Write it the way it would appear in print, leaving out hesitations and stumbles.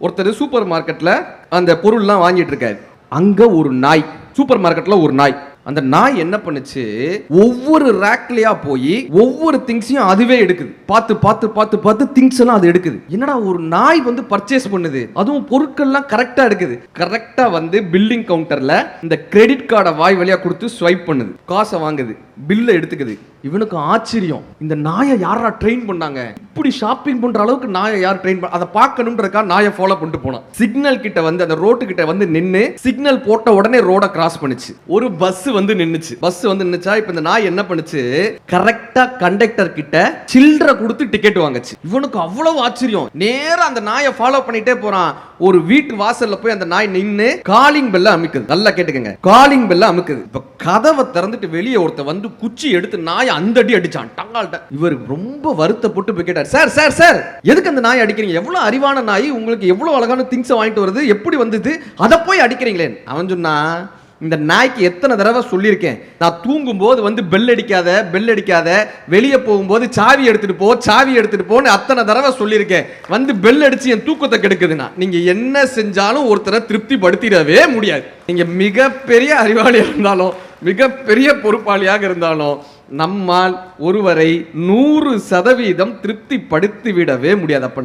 ஒருத்தர் சூப்பர் மார்க்கெட்ல அந்த பொருள்லாம் வாங்கிட்டு இருக்காரு. அங்க ஒரு நாய், சூப்பர் மார்க்கெட்ல ஒரு நாய். அந்த நாய் என்ன பண்ணுச்சு, ஒவ்வொரு ரேக்லயா போய் ஒவ்வொரு திங்ஸையும் அதுவே எடுக்குது. பார்த்து பார்த்து பார்த்து பார்த்து திங்ஸ் எல்லாம் அது எடுக்குது. என்னடா ஒரு நாய் வந்து பர்ச்சேஸ் பண்ணுது, அதுவும் பொருட்கள்லாம் கரெக்டா எடுக்குது. கரெக்டா வந்து பில்லிங் கவுண்டர்ல இந்த கிரெடிட் கார்டை வாய் வழியா கொடுத்து ஸ்வைப் பண்ணுது, காசை வாங்குது, பில்லை எடுத்துக்குது. இவனுக்கு ஆச்சரியம், இந்த நாயை யாரா ட்ரெயின் பண்ணாங்க, இப்படி ஷாப்பிங் பண்ற அளவுக்கு நாயை யார் ட்ரெயின் பண்ண, அதை பார்க்கணும்ன்றக்கா நாயை ஃபாலோ பண்ணிட்டு போனான். சிக்னல் கிட்ட வந்து அந்த ரோட்டு கிட்ட வந்து நின்னு சிக்னல் போட்ட உடனே ரோட கிராஸ் பண்ணுச்சு. ஒரு பஸ் வந்து நின்னுச்சு. பஸ் வந்து நின்னுச்சா, இப்ப இந்த நாய் என்ன பண்ணுச்சு, கரெக்டா கண்டக்டர் கிட்ட சில்லறை கொடுத்து டிக்கெட் வாங்குச்சு. இவனுக்கு அவ்வளவு ஆச்சரியம், நேரா அந்த நாயை ஃபாலோ பண்ணிட்டே போறான். ஒரு வீட்டு வாசல்ல போய் அந்த நாய் நின்னு காலிங் பெல்ல அமுக்குது. நல்லா கேட்டுக்கங்க, காலிங் பெல்ல அமுக்குது. இப்ப கதவை திறந்துட்டு வெளியே ஒருத்த வந்து குச்சி எடுத்து நாயை அந்த அடி அடிச்சான் டங்கால்ட்ட. இவர் ரொம்ப வருத்தப்பட்டு போய் கேட்டார், சார் சார் சார் எதுக்கு அந்த நாய் அடிக்கிறீங்க, எவ்வளவு அறிவான நாய், உங்களுக்கு எவ்வளவு அழகான திங்ஸ் வாங்கிட்டு வருது, எப்படி வந்தது, அதை போய் அடிக்கிறீங்களே. அவன் சொன்னா, இந்த நாய்க்கு எத்தனை தடவை சொல்லியிருக்கேன், நான் தூங்கும் போது வந்து பெல் அடிக்காத பெல் அடிக்காத, வெளியே போகும்போது சாவி எடுத்துட்டு போ சாவி எடுத்துட்டு போன்னு அத்தனை தடவை சொல்லியிருக்கேன், வந்து பெல் அடிச்சு என் தூக்கத்தை கெடுக்குதுன்னா. நீங்க என்ன செஞ்சாலும் ஒருத்தரை திருப்தி படுத்திடவே முடியாது. நீங்க மிகப்பெரிய அறிவாளியாக இருந்தாலும் மிகப்பெரிய பொறுப்பாளியாக இருந்தாலும் நம்மால் ஒருவரை 100% திருப்தி படுத்திவிடவே முடியாது. அப்ப